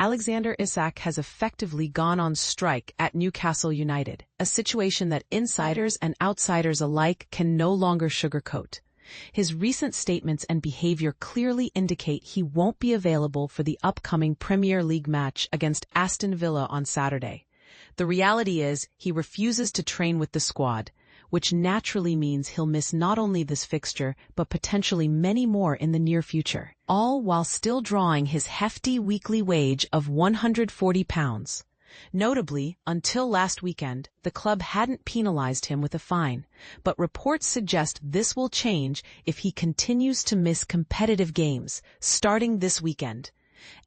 Alexander Isak has effectively gone on strike at Newcastle United, a situation that insiders and outsiders alike can no longer sugarcoat. His recent statements and behavior clearly indicate he won't be available for the upcoming Premier League match against Aston Villa on Saturday. The reality is, he refuses to train with the squad, which naturally means he'll miss not only this fixture but potentially many more in the near future, all while still drawing his hefty weekly wage of £140. Notably, until last weekend, the club hadn't penalized him with a fine, but reports suggest this will change if he continues to miss competitive games, starting this weekend.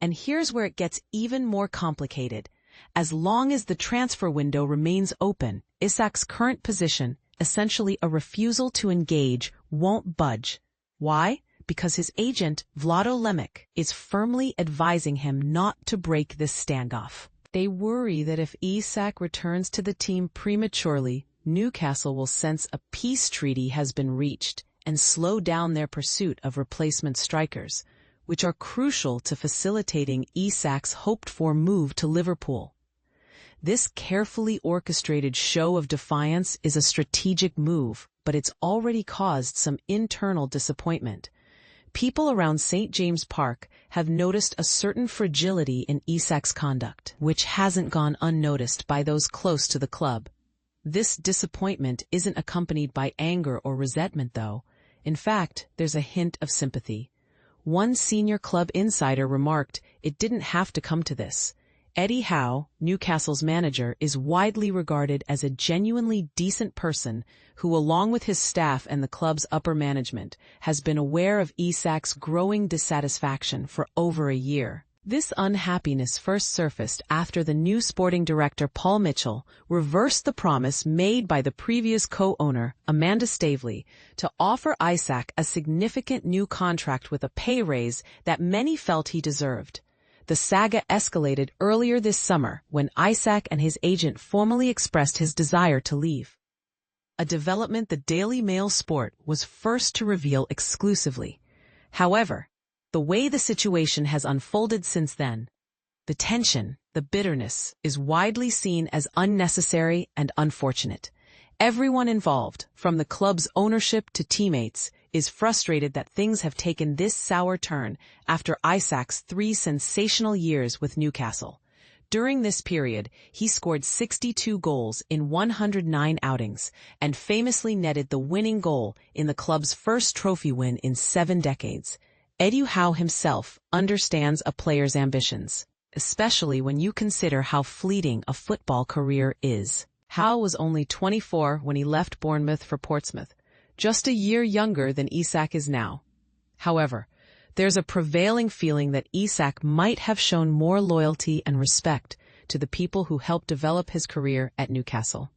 And here's where it gets even more complicated. As long as the transfer window remains open, Isak's current position, essentially a refusal to engage, won't budge. Why? Because his agent, Vlado Lemic, is firmly advising him not to break this standoff. They worry that if Isak returns to the team prematurely, Newcastle will sense a peace treaty has been reached and slow down their pursuit of replacement strikers, which are crucial to facilitating Isak's hoped-for move to Liverpool. This carefully orchestrated show of defiance is a strategic move, but it's already caused some internal disappointment. People around St. James Park have noticed a certain fragility in Isak's conduct, which hasn't gone unnoticed by those close to the club. This disappointment isn't accompanied by anger or resentment, though. In fact, there's a hint of sympathy. One senior club insider remarked, "It didn't have to come to this." Eddie Howe, Newcastle's manager, is widely regarded as a genuinely decent person who, along with his staff and the club's upper management, has been aware of Isak's growing dissatisfaction for over a year. This unhappiness first surfaced after the new sporting director Paul Mitchell reversed the promise made by the previous co-owner, Amanda Staveley, to offer Isak a significant new contract with a pay raise that many felt he deserved. The saga escalated earlier this summer when Isak and his agent formally expressed his desire to leave. A development the Daily Mail Sport was first to reveal exclusively. However, the way the situation has unfolded since then, the tension, the bitterness, is widely seen as unnecessary and unfortunate. Everyone involved, from the club's ownership to teammates, is frustrated that things have taken this sour turn after Isak's 3 sensational years with Newcastle. During this period, he scored 62 goals in 109 outings and famously netted the winning goal in the club's first trophy win in 7 decades. Eddie Howe himself understands a player's ambitions, especially when you consider how fleeting a football career is. Howe was only 24 when he left Bournemouth for Portsmouth, just a year younger than Isak is now. However, there's a prevailing feeling that Isak might have shown more loyalty and respect to the people who helped develop his career at Newcastle.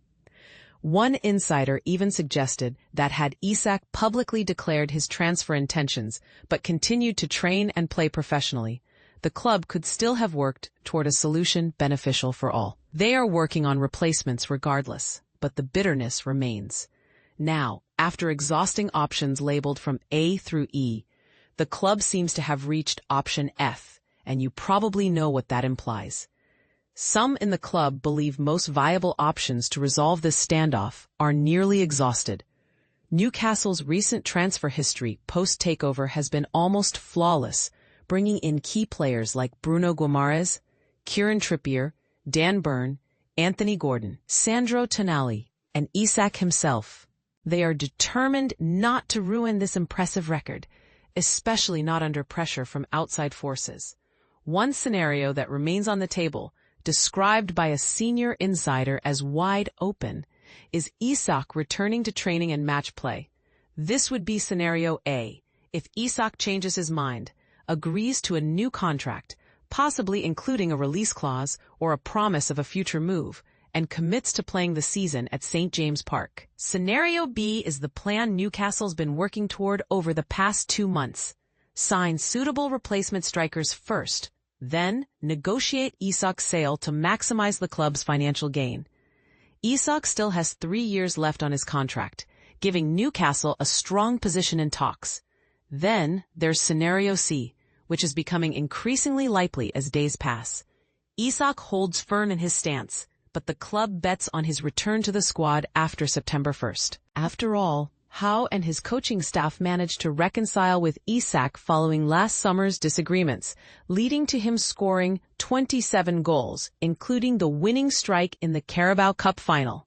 One insider even suggested that had Isak publicly declared his transfer intentions but continued to train and play professionally, the club could still have worked toward a solution beneficial for all. They are working on replacements regardless, but the bitterness remains. Now, after exhausting options labeled from A through E, the club seems to have reached option F, and you probably know what that implies. Some in the club believe most viable options to resolve this standoff are nearly exhausted. Newcastle's recent transfer history post-takeover has been almost flawless, bringing in key players like Bruno Guimaraes, Kieran Trippier, Dan Burn, Anthony Gordon, Sandro Tonali, and Isak himself. They are determined not to ruin this impressive record, especially not under pressure from outside forces. One scenario that remains on the table, described by a senior insider as wide open, is Isak returning to training and match play. This would be scenario A, if Isak changes his mind, agrees to a new contract, possibly including a release clause or a promise of a future move, and commits to playing the season at St. James Park. Scenario B is the plan Newcastle's been working toward over the past 2 months. Sign suitable replacement strikers first, then negotiate Isak's sale to maximize the club's financial gain. Isak still has 3 years left on his contract, giving Newcastle a strong position in talks. Then there's Scenario C, which is becoming increasingly likely as days pass. Isak holds firm in his stance, but the club bets on his return to the squad after September 1st. After all, how and his coaching staff managed to reconcile with Isak following last summer's disagreements, leading to him scoring 27 goals, including the winning strike in the Carabao Cup final.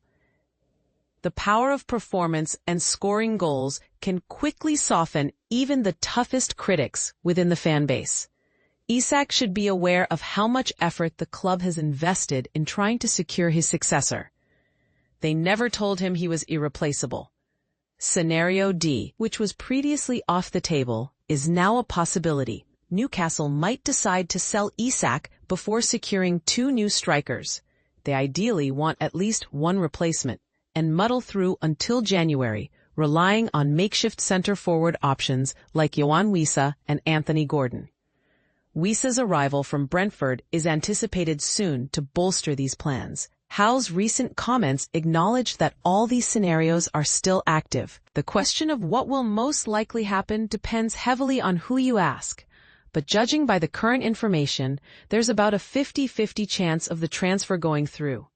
The power of performance and scoring goals can quickly soften even the toughest critics within the fan base. Isak should be aware of how much effort the club has invested in trying to secure his successor. They never told him he was irreplaceable. Scenario D, which was previously off the table, is now a possibility. Newcastle might decide to sell Isak before securing 2 new strikers. They ideally want at least 1 replacement, and muddle through until January, relying on makeshift center-forward options like Yoane Wissa and Anthony Gordon. Wissa's arrival from Brentford is anticipated soon to bolster these plans. Howe's recent comments acknowledge that all these scenarios are still active. The question of what will most likely happen depends heavily on who you ask. But judging by the current information, there's about a 50-50 chance of the transfer going through.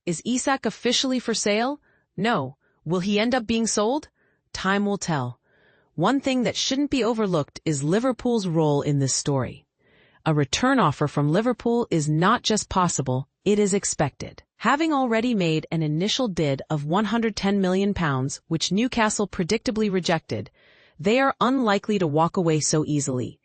Is Isak officially for sale? No. Will he end up being sold? Time will tell. One thing that shouldn't be overlooked is Liverpool's role in this story. A return offer from Liverpool is not just possible, it is expected. Having already made an initial bid of £110 million, which Newcastle predictably rejected, they are unlikely to walk away so easily.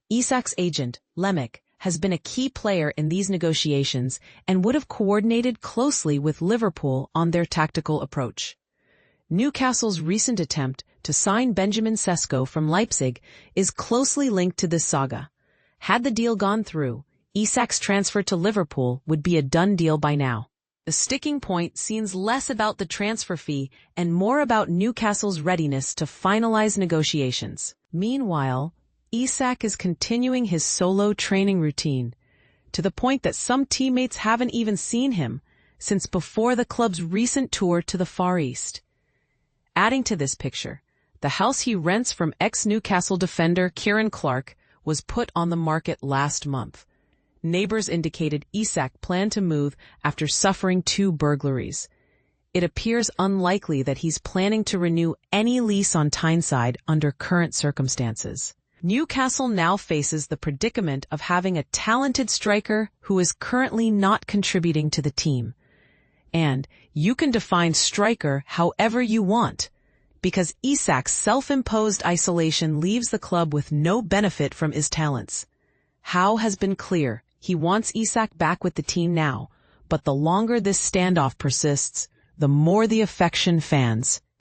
Isak's agent, Lemek, has been a key player in these negotiations and would have coordinated closely with Liverpool on their tactical approach. Newcastle's recent attempt to sign Benjamin Sesko from Leipzig is closely linked to this saga. Had the deal gone through, Isak's transfer to Liverpool would be a done deal by now. The sticking point seems less about the transfer fee and more about Newcastle's readiness to finalize negotiations. Meanwhile, Isak is continuing his solo training routine, to the point that some teammates haven't even seen him since before the club's recent tour to the Far East. Adding to this picture, the house he rents from ex-Newcastle defender Kieran Clark was put on the market last month. Neighbors indicated Isak planned to move after suffering 2 burglaries. It appears unlikely that he's planning to renew any lease on Tyneside under current circumstances. Newcastle now faces the predicament of having a talented striker who is currently not contributing to the team. And you can define striker however you want, because Isak's self-imposed isolation leaves the club with no benefit from his talents. Howe has been clear. He wants Isak back with the team now, but the longer this standoff persists, the more the affection fans.